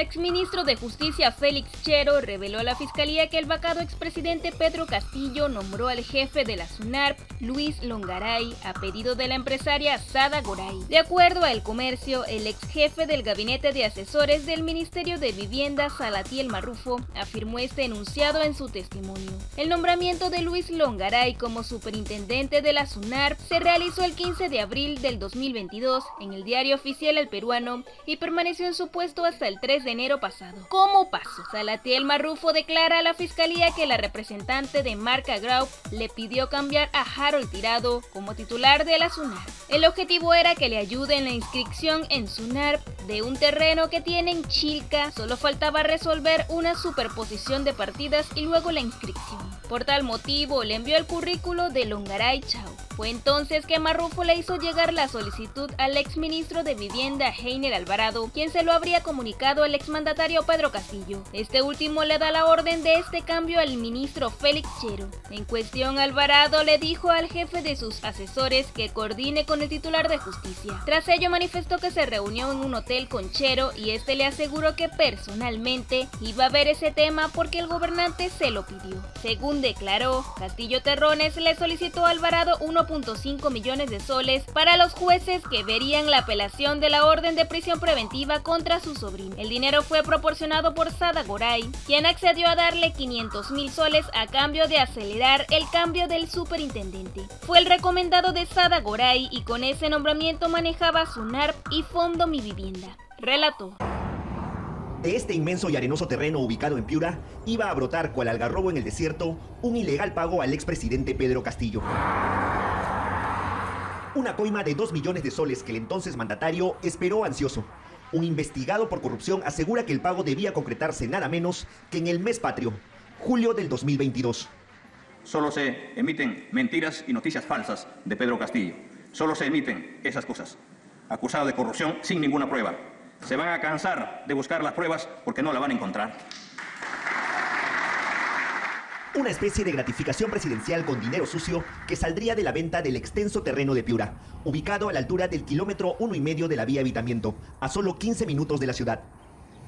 exministro de Justicia Félix Chero reveló a la Fiscalía que el vacado expresidente Pedro Castillo nombró al jefe de la SUNARP, Luis Longaray, a pedido de la empresaria Sada Goray. De acuerdo a El Comercio, el ex jefe del gabinete de asesores del Ministerio de Vivienda, Salatiel Marrufo, afirmó este enunciado en su testimonio. El nombramiento de Luis Longaray como superintendente de la SUNARP se realizó el 15 de abril del 2022 en el Diario Oficial El Peruano y permaneció en su puesto hasta el 3 de enero pasado. ¿Cómo pasó? Salatiel Marrufo declara a la Fiscalía que la representante de Marca Group le pidió cambiar a Harold Tirado como titular de la SUNARP. El objetivo era que le ayude en la inscripción en SUNARP de un terreno que tiene en Chilca. Solo faltaba resolver una superposición de partidas y luego la inscripción. Por tal motivo le envió el currículo de Longaray Chao. Fue entonces que Marrufo le hizo llegar la solicitud al exministro de Vivienda Heiner Alvarado, quien se lo habría comunicado al exmandatario Pedro Castillo. Este último le da la orden de este cambio al ministro Félix Chero. En cuestión, Alvarado le dijo al jefe de sus asesores que coordine con el titular de Justicia. Tras ello manifestó que se reunió en un hotel con Chero y este le aseguró que personalmente iba a ver ese tema porque el gobernante se lo pidió. Según declaró, Castillo Terrones le solicitó a Alvarado 1.5 millones de soles para los jueces que verían la apelación de la orden de prisión preventiva contra su sobrino. El dinero fue proporcionado por Sada Goray, quien accedió a darle 500.000 soles a cambio de acelerar el cambio del superintendente. Fue el recomendado de Sada Goray y con ese nombramiento manejaba SUNARP y Fondo Mi Vivienda. Relató. De este inmenso y arenoso terreno ubicado en Piura, iba a brotar cual algarrobo en el desierto un ilegal pago al expresidente Pedro Castillo. Una coima de 2 millones de soles que el entonces mandatario esperó ansioso. Un investigado por corrupción asegura que el pago debía concretarse nada menos que en el mes patrio, julio del 2022. Solo se emiten mentiras y noticias falsas de Pedro Castillo. Solo se emiten esas cosas. Acusado de corrupción sin ninguna prueba. Se van a cansar de buscar las pruebas porque no la van a encontrar. Una especie de gratificación presidencial con dinero sucio que saldría de la venta del extenso terreno de Piura, ubicado a la altura del kilómetro 1,5 de la vía Avitamiento, a solo 15 minutos de la ciudad.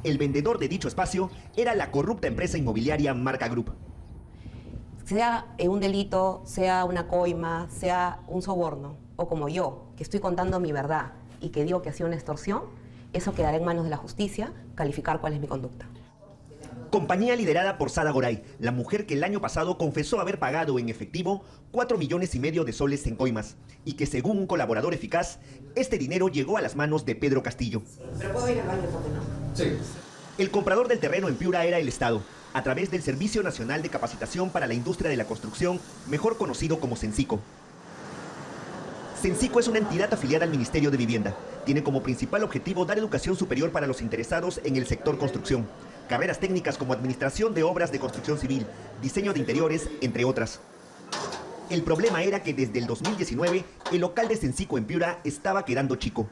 El vendedor de dicho espacio era la corrupta empresa inmobiliaria Marca Group. Sea un delito, sea una coima, sea un soborno, o como yo, que estoy contando mi verdad y que digo que ha sido una extorsión, eso quedará en manos de la justicia, calificar cuál es mi conducta. Compañía liderada por Sada Goray, la mujer que el año pasado confesó haber pagado en efectivo 4,5 millones de soles en coimas, y que según un colaborador eficaz, este dinero llegó a las manos de Pedro Castillo. ¿Pero puedo ir al baño, por qué no? Sí. El comprador del terreno en Piura era el Estado, a través del Servicio Nacional de Capacitación para la Industria de la Construcción, mejor conocido como Censico. Censico es una entidad afiliada al Ministerio de Vivienda. Tiene como principal objetivo dar educación superior para los interesados en el sector construcción. Carreras técnicas como administración de obras de construcción civil, diseño de interiores, entre otras. El problema era que desde el 2019, el local de Censico en Piura estaba quedando chico.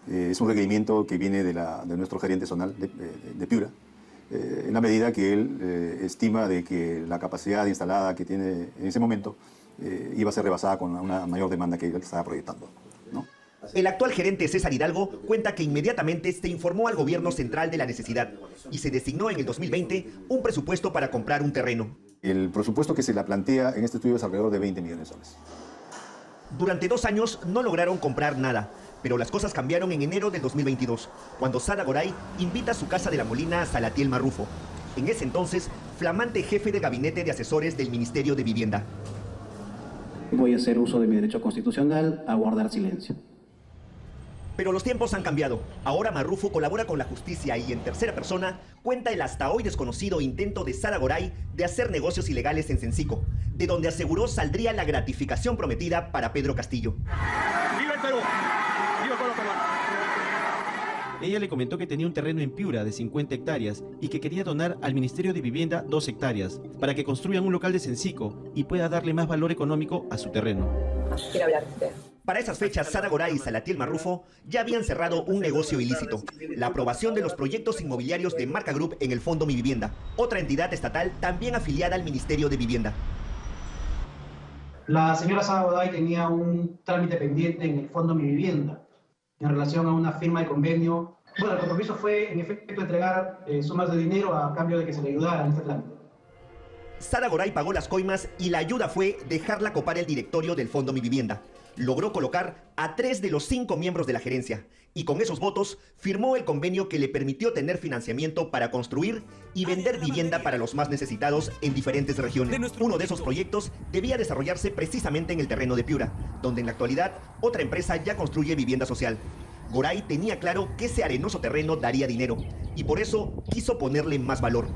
Es un requerimiento que viene de nuestro gerente zonal de Piura, en la medida que él estima de que la capacidad instalada que tiene en ese momento iba a ser rebasada con una mayor demanda que él estaba proyectando, ¿no? El actual gerente César Hidalgo cuenta que inmediatamente se informó al gobierno central de la necesidad y se designó en el 2020 un presupuesto para comprar un terreno. El presupuesto que se le plantea en este estudio es alrededor de 20 millones de soles. Durante 2 años no lograron comprar nada, pero las cosas cambiaron en enero del 2022, cuando Sada Goray invita a su casa de La Molina a Salatiel Marrufo, en ese entonces flamante jefe de gabinete de asesores del Ministerio de Vivienda. Voy a hacer uso de mi derecho constitucional a guardar silencio. Pero los tiempos han cambiado. Ahora Marrufo colabora con la justicia y en tercera persona cuenta el hasta hoy desconocido intento de Sada Goray de hacer negocios ilegales en Censico, de donde aseguró saldría la gratificación prometida para Pedro Castillo. ¡Viva el Perú! ¡Viva Pueblo peruano! Ella le comentó que tenía un terreno en Piura de 50 hectáreas y que quería donar al Ministerio de Vivienda 2 hectáreas para que construyan un local de Censico y pueda darle más valor económico a su terreno. Quiero hablar de usted. Para esas fechas, Sada Goray y Salatiel Marrufo ya habían cerrado un negocio ilícito, la aprobación de los proyectos inmobiliarios de Marca Group en el Fondo Mi Vivienda, otra entidad estatal también afiliada al Ministerio de Vivienda. La señora Sada Goray tenía un trámite pendiente en el Fondo Mi Vivienda en relación a una firma de convenio Bueno, el compromiso fue, en efecto, entregar sumas de dinero a cambio de que se le ayudara en este plan. Sada Goray pagó las coimas y la ayuda fue dejarla copar el directorio del Fondo Mi Vivienda. Logró colocar a 3 de los 5 miembros de la gerencia y con esos votos firmó el convenio que le permitió tener financiamiento para construir y vender vivienda para los más necesitados en diferentes regiones. Uno de esos proyectos debía desarrollarse precisamente en el terreno de Piura, donde en la actualidad otra empresa ya construye vivienda social. Goray tenía claro que ese arenoso terreno daría dinero y por eso quiso ponerle más valor.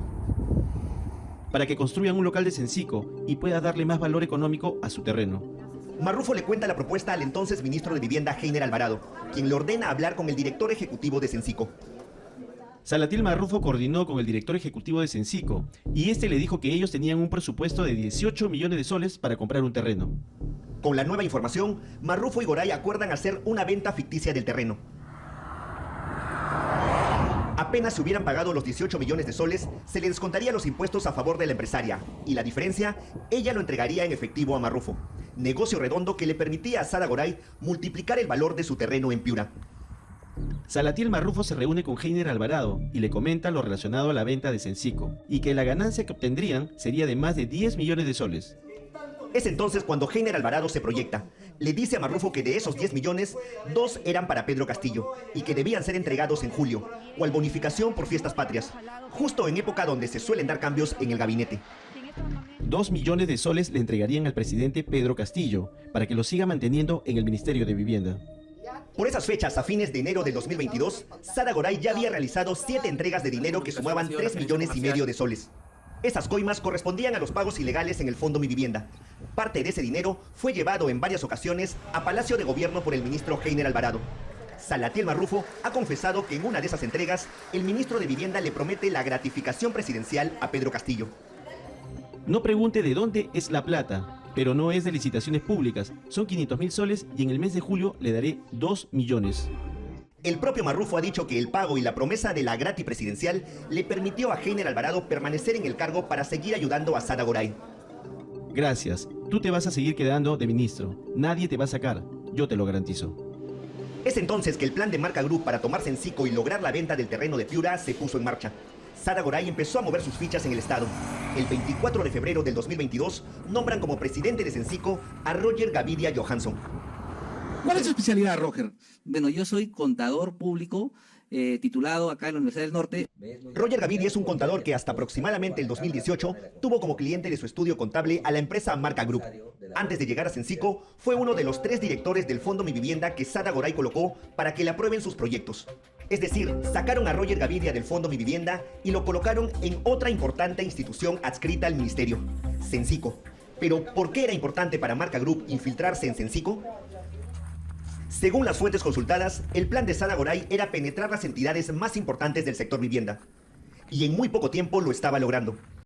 Para que construyan un local de Cencico y pueda darle más valor económico a su terreno. Marrufo le cuenta la propuesta al entonces ministro de Vivienda, Heiner Alvarado, quien le ordena hablar con el director ejecutivo de Cencico. Salatiel Marrufo coordinó con el director ejecutivo de Cencico y este le dijo que ellos tenían un presupuesto de 18 millones de soles para comprar un terreno. Con la nueva información, Marrufo y Goray acuerdan hacer una venta ficticia del terreno. Apenas se hubieran pagado los 18 millones de soles, se le descontaría los impuestos a favor de la empresaria y la diferencia, ella lo entregaría en efectivo a Marrufo. Negocio redondo que le permitía a Sada Goray multiplicar el valor de su terreno en Piura. Salatiel Marrufo se reúne con Heiner Alvarado y le comenta lo relacionado a la venta de Cencico y que la ganancia que obtendrían sería de más de 10 millones de soles. Es entonces cuando Heiner Alvarado se proyecta. Le dice a Marrufo que de esos 10 millones, 2 eran para Pedro Castillo y que debían ser entregados en julio, cual bonificación por fiestas patrias, justo en época donde se suelen dar cambios en el gabinete. 2 millones de soles le entregarían al presidente Pedro Castillo para que lo siga manteniendo en el Ministerio de Vivienda. Por esas fechas, a fines de enero del 2022, Sada Goray ya había realizado 7 entregas de dinero que sumaban 3 millones y medio de soles. Esas coimas correspondían a los pagos ilegales en el Fondo Mi Vivienda. Parte de ese dinero fue llevado en varias ocasiones a Palacio de Gobierno por el ministro Heiner Alvarado. Salatiel Marrufo ha confesado que en una de esas entregas, el ministro de Vivienda le promete la gratificación presidencial a Pedro Castillo. No pregunte de dónde es la plata, pero no es de licitaciones públicas. Son 500.000 soles y en el mes de julio le daré 2 millones. El propio Marrufo ha dicho que el pago y la promesa de la grati presidencial le permitió a Heiner Alvarado permanecer en el cargo para seguir ayudando a Sada Goray. Gracias. Tú te vas a seguir quedando de ministro. Nadie te va a sacar. Yo te lo garantizo. Es entonces que el plan de Marca Group para tomar Cencico y lograr la venta del terreno de Piura se puso en marcha. Sada Goray empezó a mover sus fichas en el Estado. El 24 de febrero del 2022 nombran como presidente de Cencico a Roger Gaviria Johansson. ¿Cuál es su especialidad, Roger? Bueno, yo soy contador público, titulado acá en la Universidad del Norte. Roger Gaviria es un contador que hasta aproximadamente el 2018 tuvo como cliente de su estudio contable a la empresa Marca Group. Antes de llegar a Cencico, fue uno de los 3 directores del Fondo Mi Vivienda que Sada Goray colocó para que le aprueben sus proyectos. Es decir, sacaron a Roger Gaviria del Fondo Mi Vivienda y lo colocaron en otra importante institución adscrita al ministerio, Cencico. Pero, ¿por qué era importante para Marca Group infiltrarse en Cencico? Según las fuentes consultadas, el plan de Sada Goray era penetrar las entidades más importantes del sector vivienda. Y en muy poco tiempo lo estaba logrando.